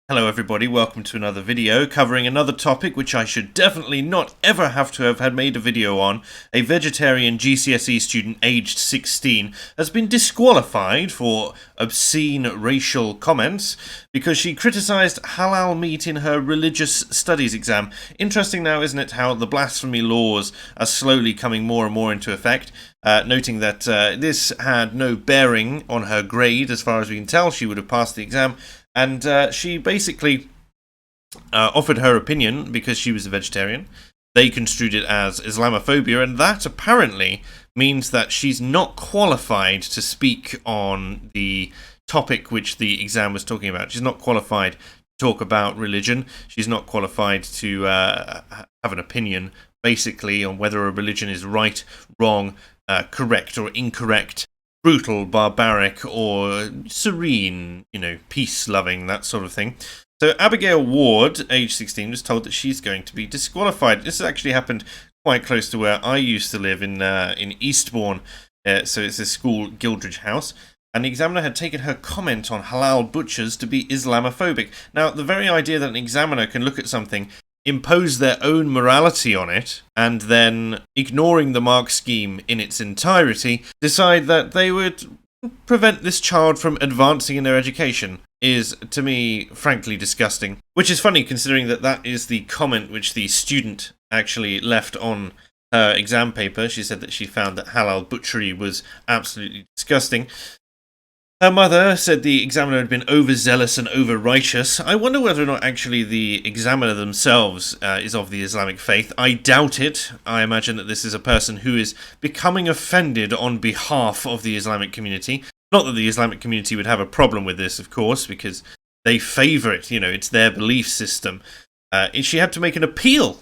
Hello everybody, welcome to another video covering another topic which I should definitely not ever have to have had made a video on. A vegetarian GCSE student aged 16 has been disqualified for obscene racial comments because she criticised halal meat in her religious studies exam. Interesting now, isn't it, how the blasphemy laws are slowly coming more and more into effect. Noting that this had no bearing on her grade, as far as we can tell. She would have passed the exam. And she basically offered her opinion because she was a vegetarian. They construed it as Islamophobia, and that apparently means that she's not qualified to speak on the topic which the exam was talking about. She's not qualified to talk about religion. She's not qualified to have an opinion, basically, on whether a religion is right, wrong, correct or incorrect, brutal, barbaric, or serene, peace-loving, that sort of thing. So Abigail Ward, age 16, was told that she's going to be disqualified. This has actually happened quite close to where I used to live in Eastbourne. So it's a school, Gildridge House. And the examiner had taken her comment on halal butchers to be Islamophobic. Now, the very idea that an examiner can look at something, impose their own morality on it, and then, ignoring the mark scheme in its entirety, decide that they would prevent this child from advancing in their education is, to me, frankly disgusting. Which is funny, considering that that is the comment which the student actually left on her exam paper. She said that she found that halal butchery was absolutely disgusting. Her mother said the examiner had been overzealous and over-righteous. I wonder whether or not actually the examiner themselves is of the Islamic faith. I doubt it. I imagine that this is a person who is becoming offended on behalf of the Islamic community. Not that the Islamic community would have a problem with this, of course, because they favour it. It's their belief system. She had to make an appeal.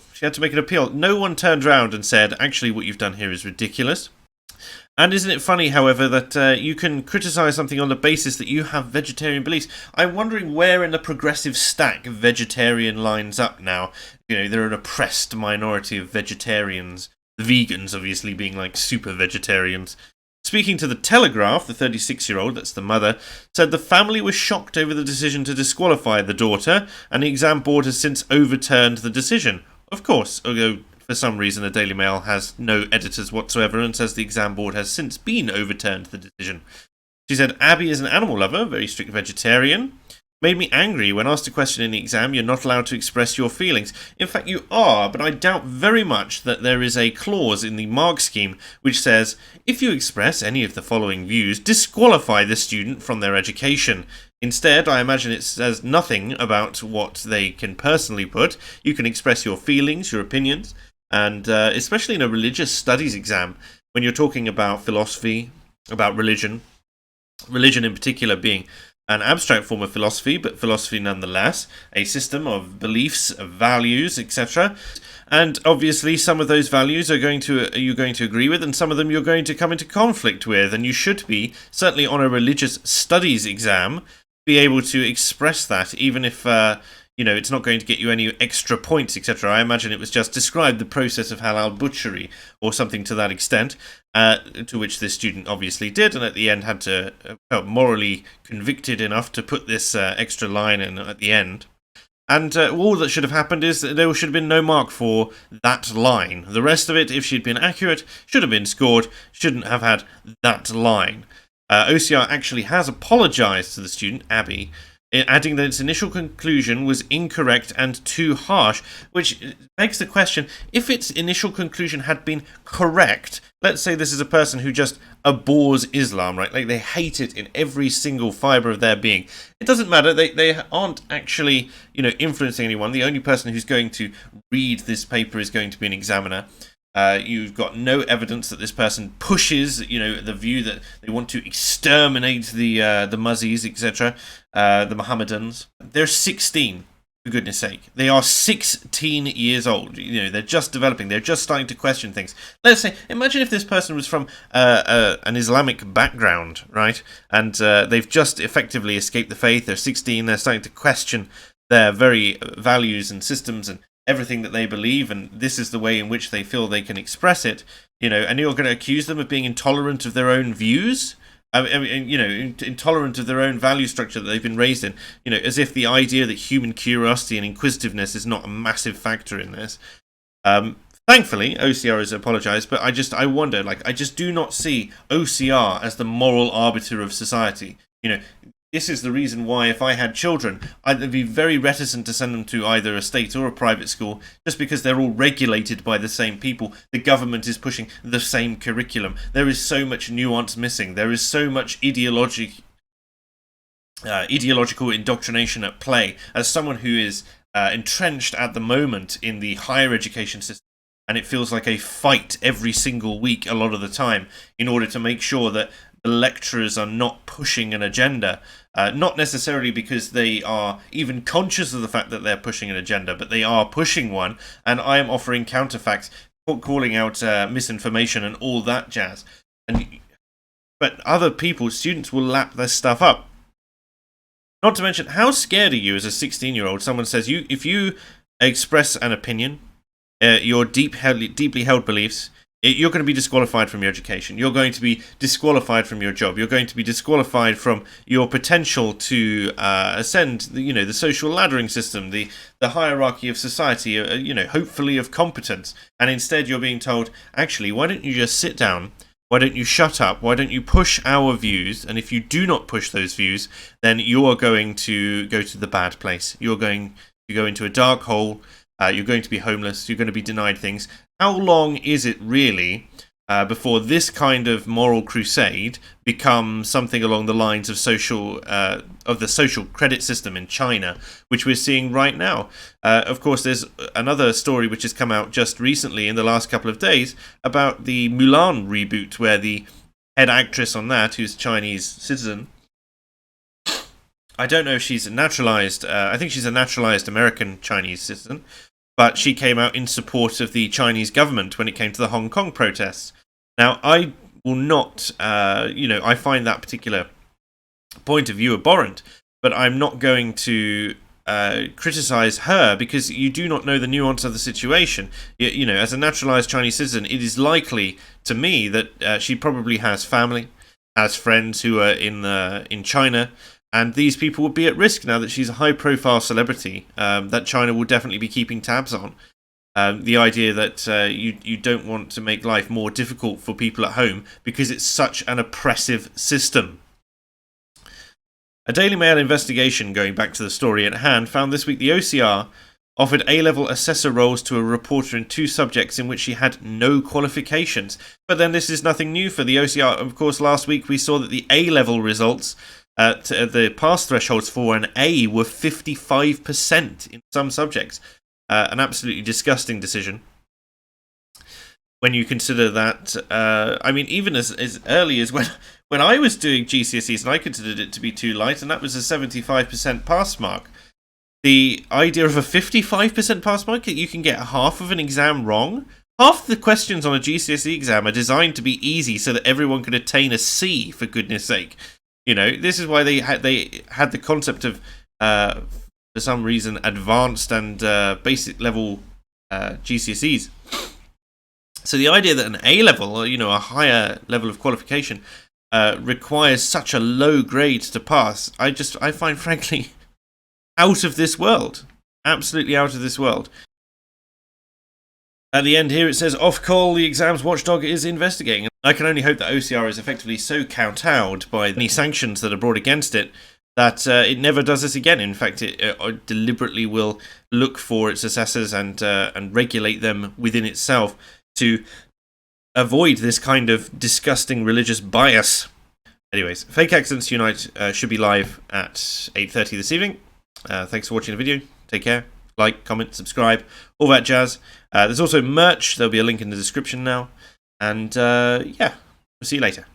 No one turned around and said, actually, what you've done here is ridiculous. And isn't it funny, however, that you can criticise something on the basis that you have vegetarian beliefs? I'm wondering where in the progressive stack vegetarian lines up now. They're an oppressed minority of vegetarians. The vegans, obviously, being like super vegetarians. Speaking to The Telegraph, the 36-year-old, that's the mother, said the family was shocked over the decision to disqualify the daughter, and the exam board has since overturned the decision. Of course, although for some reason, the Daily Mail has no editors whatsoever and says the exam board has since been overturned the decision. She said, Abby is an animal lover, very strict vegetarian. Made me angry when asked a question in the exam, you're not allowed to express your feelings. In fact, you are, but I doubt very much that there is a clause in the mark scheme which says, if you express any of the following views, disqualify the student from their education. Instead, I imagine it says nothing about what they can personally put. You can express your feelings, your opinions, and especially in a religious studies exam, when you're talking about philosophy, about religion in particular being an abstract form of philosophy, but philosophy nonetheless, a system of beliefs, of values, etc. And obviously some of those values you're going to agree with, and some of them you're going to come into conflict with, and you should be, certainly on a religious studies exam, be able to express that, even if it's not going to get you any extra points, etc. I imagine it was just describe the process of halal butchery or something to that extent, to which this student obviously did, and at the end had to felt morally convicted enough to put this extra line in at the end. And all that should have happened is that there should have been no mark for that line. The rest of it, if she'd been accurate, should have been scored, shouldn't have had that line. OCR actually has apologised to the student, Abby, adding that its initial conclusion was incorrect and too harsh, which begs the question, if its initial conclusion had been correct, let's say this is a person who just abhors Islam, right? Like, they hate it in every single fibre of their being. It doesn't matter, they aren't actually, influencing anyone. The only person who's going to read this paper is going to be an examiner. You've got no evidence that this person pushes, the view that they want to exterminate the Muzzies, etc., the Mohammedans. They're 16, for goodness sake. They are 16 years old. They're just developing. They're just starting to question things. Let's say, imagine if this person was from an Islamic background, right? And they've just effectively escaped the faith. They're 16. They're starting to question their very values and systems and everything that they believe, and this is the way in which they feel they can express it, and you're going to accuse them of being intolerant of their own views? I mean, you know, intolerant of their own value structure that they've been raised in. You know, as if the idea that human curiosity and inquisitiveness is not a massive factor in this. Thankfully, OCR has apologised, but I wonder, like, I just do not see OCR as the moral arbiter of society. You know, this is the reason why, if I had children, I'd be very reticent to send them to either a state or a private school, just because they're all regulated by the same people. The government is pushing the same curriculum. There is so much nuance missing. There is so much ideological indoctrination at play. As someone who is entrenched at the moment in the higher education system, and it feels like a fight every single week a lot of the time in order to make sure that the lecturers are not pushing an agenda, not necessarily because they are even conscious of the fact that they're pushing an agenda, but they are pushing one, and I am offering counterfacts, calling out misinformation and all that jazz. But other people, students, will lap this stuff up. Not to mention, how scared are you as a 16-year-old? Someone says, if you express an opinion, your deeply held beliefs, you're going to be disqualified from your education. You're going to be disqualified from your job. You're going to be disqualified from your potential to ascend, the social laddering system, the hierarchy of society, hopefully of competence. And instead, you're being told, actually, why don't you just sit down? Why don't you shut up? Why don't you push our views? And if you do not push those views, then you are going to go to the bad place. You're going to go into a dark hole. You're going to be homeless. You're going to be denied things. How long is it really before this kind of moral crusade becomes something along the lines of the social credit system in China, which we're seeing right now? Of course, there's another story which has come out just recently in the last couple of days about the Mulan reboot, where the head actress on that, who's a Chinese citizen, I don't know if she's naturalized. I think she's a naturalized American Chinese citizen. But she came out in support of the Chinese government when it came to the Hong Kong protests. Now, I will not, I find that particular point of view abhorrent, but I'm not going to criticize her because you do not know the nuance of the situation. As a naturalized Chinese citizen, it is likely to me that she probably has family, has friends who are in China. And these people would be at risk now that she's a high-profile celebrity that China will definitely be keeping tabs on. The idea that you don't want to make life more difficult for people at home because it's such an oppressive system. A Daily Mail investigation, going back to the story at hand, found this week the OCR offered A-level assessor roles to a reporter in 2 subjects in which she had no qualifications. But then this is nothing new for the OCR. Of course, last week we saw that the A-level results, the pass thresholds for an A were 55% in some subjects. An absolutely disgusting decision. When you consider that, even as early as when I was doing GCSEs, and I considered it to be too light, and that was a 75% pass mark. The idea of a 55% pass mark, you can get half of an exam wrong. Half the questions on a GCSE exam are designed to be easy so that everyone can attain a C, for goodness sake. This is why they had the concept of, for some reason, advanced and basic level GCSEs. So the idea that an A-level, or a higher level of qualification, requires such a low grade to pass, I find, frankly, out of this world. Absolutely out of this world. At the end here it says, off call, the exams watchdog is investigating. I can only hope that OCR is effectively so kowtowed by any sanctions that are brought against it that it never does this again. In fact, it deliberately will look for its assessors and regulate them within itself to avoid this kind of disgusting religious bias. Anyways, Fake Accents Unite should be live at 8:30 this evening. Thanks for watching the video. Take care. Like, comment, subscribe, all that jazz. There's also merch. There'll be a link in the description now. And we'll see you later.